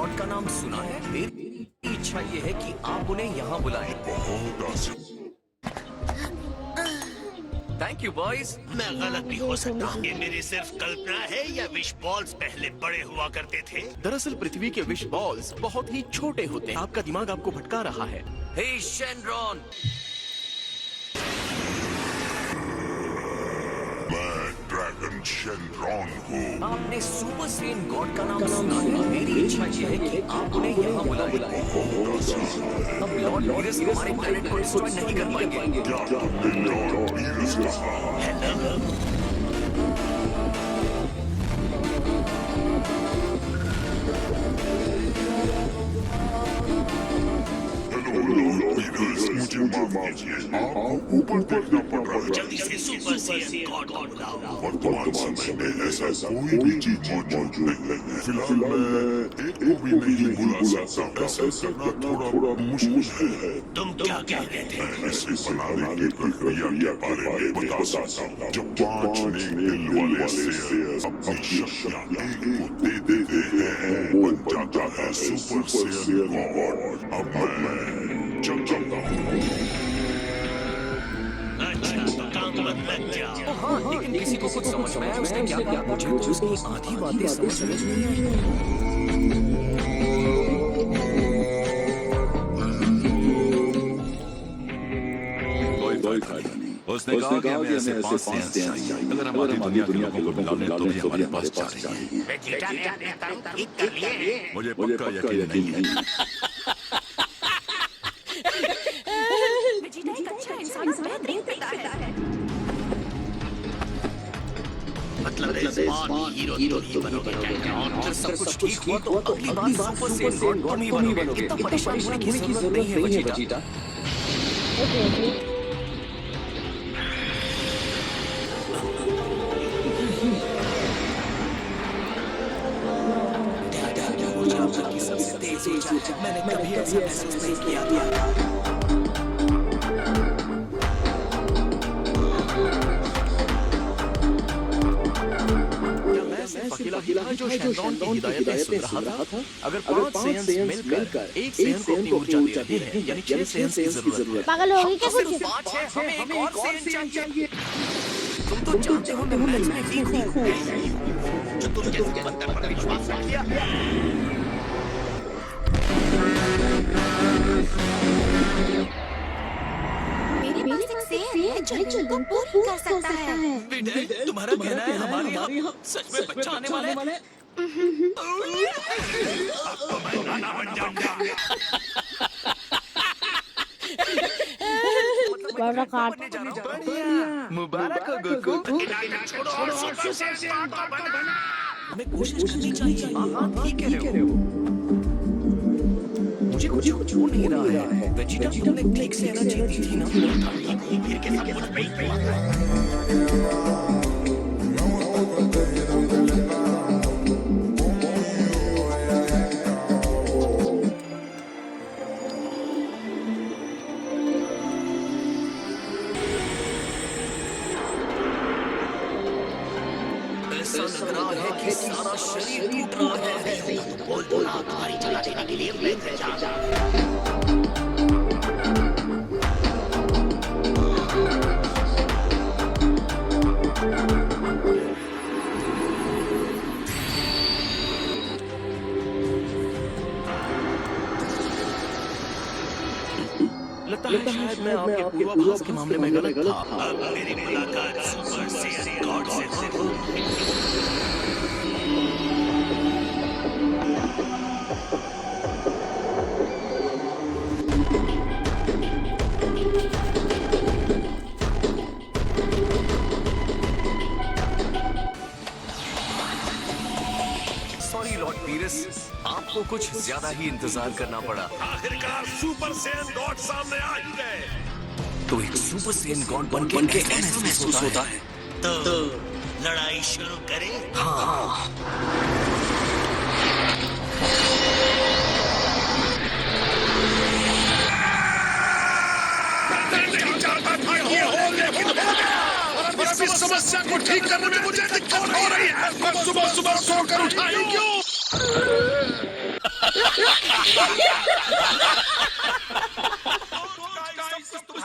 God का नाम सुना है? मेरी इच्छा ये है कि आप उन्हें यहाँ बुलाएं। Thank you boys. मैं गलत भी हो सकता हूँ। ये मेरी सिर्फ कल्पना है या विश बॉल्स पहले बड़े हुआ करते थे? दरअसल पृथ्वी के विश बॉल्स बहुत ही छोटे होते हैं। आपका दिमाग आपको भटका रहा है। हे शेनरॉन, ड्रैगन शेनरॉन हूँ। आपने सुपर सेन गॉड का नाम सुना है? मेरी इच्छा ये है कि आप उन्हें यहाँ बुलाएं। अब लॉर्ड वीरस हमारे प्लेनेट को डिस्ट्रॉय नहीं कर पाएंगे। क्या तुमने लॉर्ड वीरस कहा? मुझे माफ कीजिए, आपको ऊपर देखना पड़ रहा है। जल्दी से सुपर सेन गॉड को बुलाओ। वर्तमान समय में ऐसा कोई भी चीज मौजूद नहीं है। फिलहाल मैं एक को भी नहीं बुला सकता। ऐसा करना थोड़ा मुश्किल है। तुम क्या कह रहे थे? मैं इसे बनाने की प्रक्रिया के बारे में बता सकता हूँ। जब 5 नेक दिल वाले शेर अपनी शक्तियाँ एक को दे देते हैं, बन जाता है सुपर सेन गॉड। अब मैं चलता हूँ। अच्छा, तो काम पर लग जाओ। हाँ, लेकिन किसी को कुछ समझ में आया उसने क्या कहा? मुझे तो उसकी आधी बातें समझ में नहीं आई। उसने कहा कि हमें ऐसे 5 सेंस चाहिए। अगर हम आधी दुनिया के लोगों को बुला लें तो भी हमारे पास चाहिए। वेजिटा ने अपने कर्म ठीक कर लिए। मुझे पक्का यकीन नहीं है। वेजिटा एक अच्छा इंसान बेहतरीन पिता है। मतलब इस बार हीरो तुम ही बनोगे क्या? और जब सब कुछ ठीक हुआ तो अगली बार सुपर सेन गॉड तुम ही बनोगे। इतना परेशान होने की जरूरत नहीं है वेजिटा। सबसे तेज ऊर्जा, मैंने कभी ऐसा महसूस नहीं किया था। अकेला ही था जो शेनरॉन की हिदायतें सुन रहा था। अगर 5 सेंस मिलकर एक सेंस को अपनी ऊर्जा दे रहे हैं, यानी 6 सेंस की जरूरत है। पागल हो गई क्या कुछ? 5 है, हमें एक और सेन चाहिए। तुम तो जानते हो मैं मैथ्स में वीक हूँ। जो तुम जैसे बंदर पर विश्वास रख लिया। मेरे पास एक सेन है जो इनको पूरी कर सकता है। विनय, तुम्हारा कहना है हमारे यहाँ सच में बच्चा आने वाला है? नाना बन जाऊंगा। मुबारक हो गोकू। छोड़ो और सुपर सेन गॉड बना। हमें कोशिश करनी चाहिए। हाँ, ठीक कह रहे हो। मुझे कुछ हो नहीं रहा है। वेजिटा तुमने ठीक से एनर्जी दी थी ना? फिर के सब कुछ पे ही हुआ। ऐसा लग रहा है कि सारा शरीर टूट रहा है। बोल दो ना, तुम्हारी जला देने के लिए मैं जा। लगता है शायद मैं आपके पूर्वाभास के मामले में गलत था। अब मेरी मुलाकात सुपर सेन गॉड से हो। सॉरी लॉर्ड वीरस, आपको कुछ ज्यादा ही इंतजार करना पड़ा। आखिरकार सुपर सेन गॉड सामने आ ही गए। तो एक सुपर सेन गॉड बन के ऐसा महसूस होता है। तो लड़ाई शुरू करें? हाँ। इस समस्या को ठीक करने में मुझे दिक्कत हो रही है। मैं सुबह सुबह सोकर उठाई क्यों?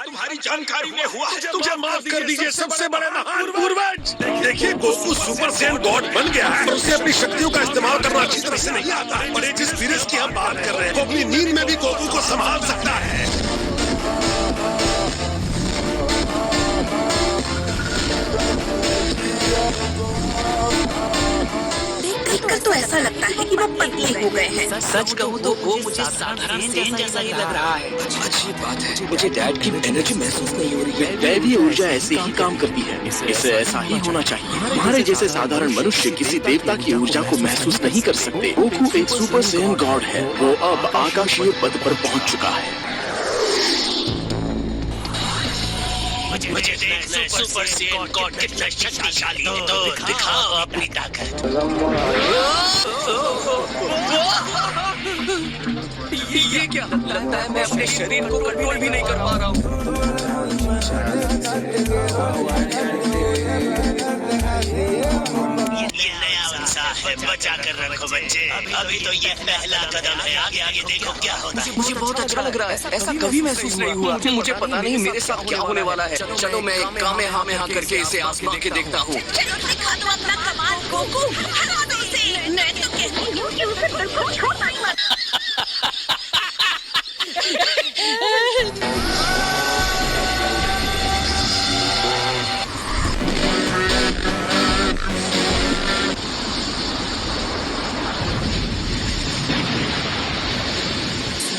तुम्हारी जानकारी में हुआ है, मुझे माफ कर दीजिए सबसे बड़े महान पूर्वज। देखिए गोकू सुपर सैयन गॉड बन गया है, उसे अपनी शक्तियों का इस्तेमाल करना अच्छी तरह से नहीं आता है। बड़े जिस वीरस की हम बात कर रहे हैं वो अपनी नींद में भी गोकू को संभाल सकता है। देखकर तो ऐसा लगता है कि वो पतले हो गए हैं। सच कहूँ तो वो मुझे साधारण सेन जैसा ही लग रहा है। अच्छी बात है, मुझे डैड की एनर्जी महसूस नहीं हो रही है। दैवीय ऊर्जा ऐसे ही काम करती है, इसे ऐसा ही होना चाहिए। हमारे जैसे साधारण मनुष्य किसी देवता की ऊर्जा को महसूस नहीं कर सकते। गोकू एक सुपर सैयन गॉड है, वो अब आकाशीय पद पर पहुंच चुका है। मुझे देखना है सुपर सैयन गॉड कितना शक्तिशाली है, तो दिखाओ अपनी ताकत। ये क्या लगता है, मैं अपने शरीर को कंट्रोल भी नहीं कर पा रहा हूँ। ये नया उत्साह है, बचा कर रखो बच्चे। अभी तो ये पहला कदम है, आगे आगे देखो क्या होता है। मुझे बहुत अच्छा लग रहा है, ऐसा कभी महसूस नहीं हुआ। मुझे पता नहीं मेरे साथ क्या होने वाला है। चलो मैं एक कामेहामेहा करके इसे आजमा के देखता हूँ। चलो दिखा दो अपना कमाल गोकू, हरा दो इसे। मैं तो कहती हूँ कि उसे बिल्कुल छोड़ना ही मत।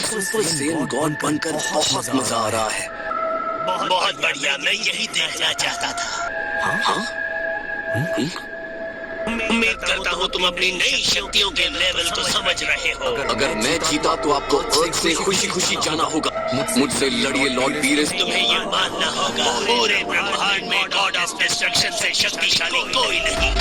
सुपर सैयन गॉड बनकर बहुत मजा आ रहा है। बहुत बढ़िया, मैं यही देखना चाहता था। उम्मीद करता हूँ तुम अपनी नई शक्तियों के लेवल को समझ रहे हो। अगर मैं जीता तो आपको अर्थ से खुशी खुशी जाना होगा। मुझसे लड़िए लॉर्ड वीरस। तुम्हें ये मानना होगा पूरे ब्रह्मांड में गॉड ऑफ डिस्ट्रक्शन से शक्तिशाली कोई नहीं।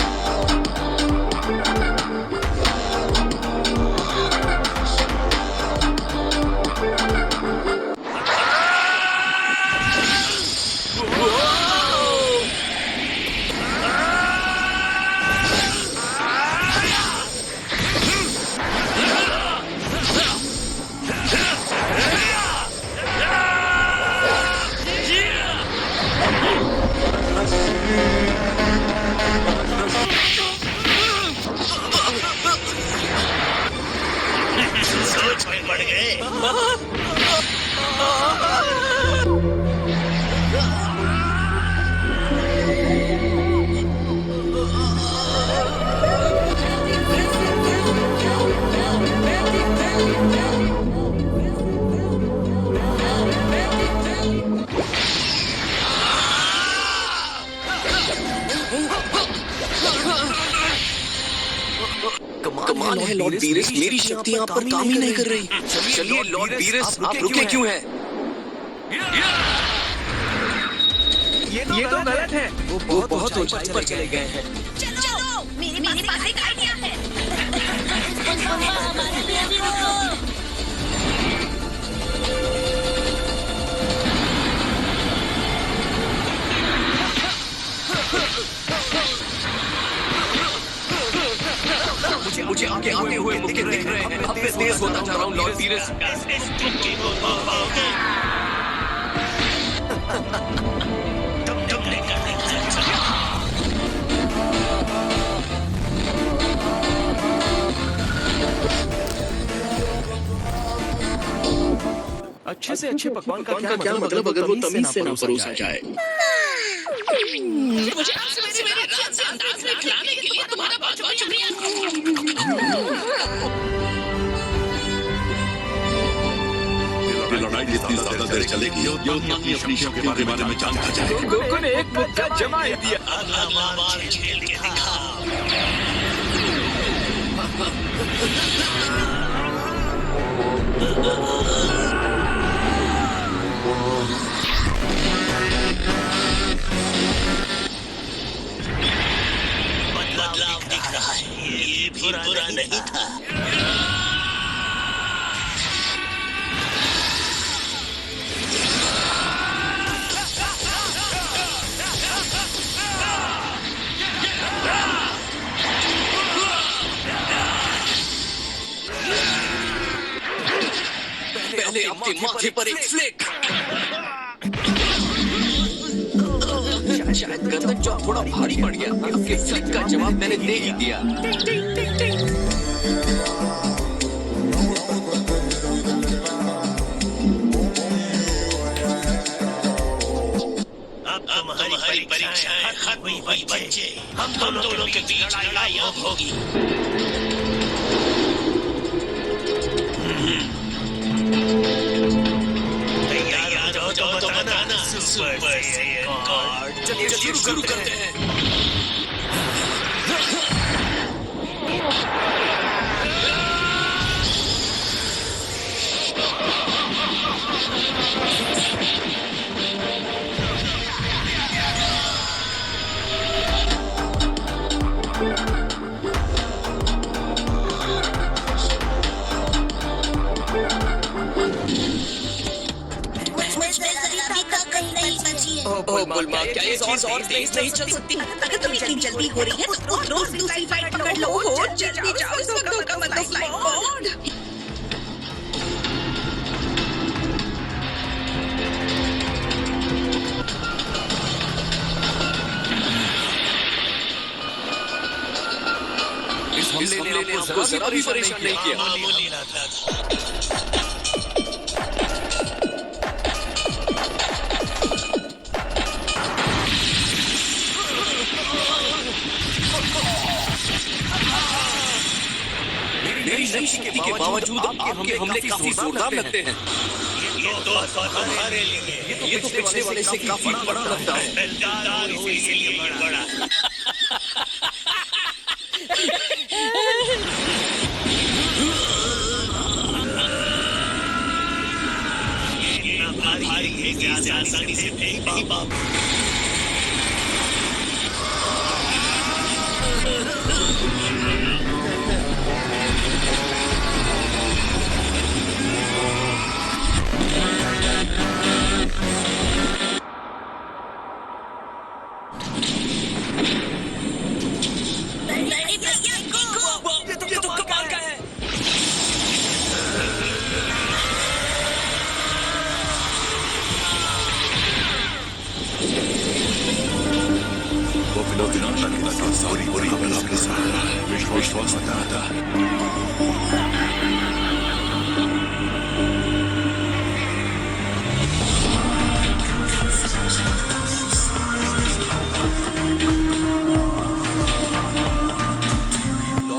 सोच में पड़ गए। कमाल है लॉर्ड वीरस, मेरी शक्ति यहाँ पर काम ही नहीं कर रही। चलिए लॉर्ड वीरस, आप रुके क्यों हैं? ये तो गलत है। वो बहुत ऊंचाई पर चले गए हैं। चलो मेरे पास एक आइडिया है। मुझे आगे आगे हुए मुक्के दिख रहे हैं। अब मैं तेज होता जा रहा हूँ लॉर्ड वीरस। अच्छे से अच्छे पकवान का क्या मतलब अगर वो तमीज से ना परोसा जाए। मुझे आपसे मेरे राज से अंदाज में खिलाने के लिए तुम्हारा बहुत बहुत शुक्रिया। लड़ाई जितनी ज्यादा देर चलेगी उतना ही अपनी शक्तियों के बारे में जानता जाए। गोकू ने एक मुद्दा जमा दिया। अगला बार खेल के दिखा। बदलाव दिख रहा है, ये भी बुरा नहीं था। पहले आपके माथे पर एक फ्लिक। शायद गर्दन चौक थोड़ा भारी पड़ गया। आपके फ्लिक का जवाब मैंने दे ही दिया। तुम्हारी परीक्षाएं खत्म हुई बच्चे। हम दोनों के बीच लड़ाई अब होगी। तैयार हो तो बताना सुपर सैयन गॉड। चलिए शुरू करते हैं। बुलमा, क्या ये चीज और तेज नहीं चल सकती? अगर तुम्हें इतनी जल्दी हो रही है तो रोज दूसरी फ्लाइट पकड़ लो। हो जल्दी जाओ, इस वक्त होगा मतलब फ्लाइट मोड। इस हमले ने आपको जरा भी परेशान नहीं किया। मामूली था। मेरी नई शक्ति के बावजूद आपके हमले काफी जोरदार लगते हैं। ये तो तुम्हारे लिए। ये तो पिछले वाले से काफी बड़ा लगता है। बेलदार इसीलिए बड़ा। ये भारी है कि आसानी से नहीं बाप। ये तो कमाल का है। वो पिलोट सारी विश्वास था।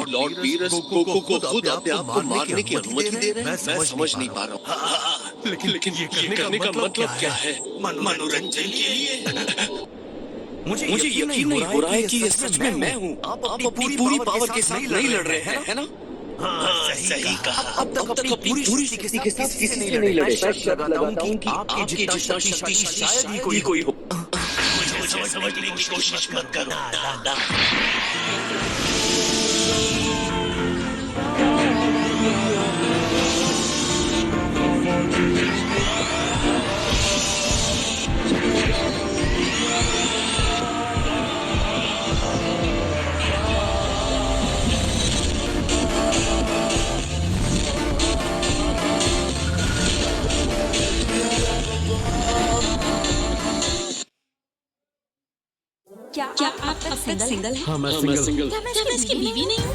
लॉर्ड वीरस गोकू को खुद अपने आप को मारने की अनुमति दे रहे हैं। मैं समझ नहीं पा रहा हूँ। लेकिन ये करने का मतलब क्या है? मनोरंजन के लिए। मुझे यकीन नहीं हो रहा है कि ये सच में मैं हूँ। आप अपनी पूरी पावर के साथ नहीं लड़ रहे हैं, है ना? हाँ, सही कहा। अब तक अपनी पूरी शक्ति के साथ किसी से नहीं लड़े। मैं शर्त लगाता हूँ कि आपकी जितना शक्ति शायद ही कोई हो। मुझे समझने की कोशिश मत करो दादा। क्या आप अब तक सिंगल हैं? हाँ, मैं सिंगल। क्या मैं इसकी बीवी नहीं हूँ?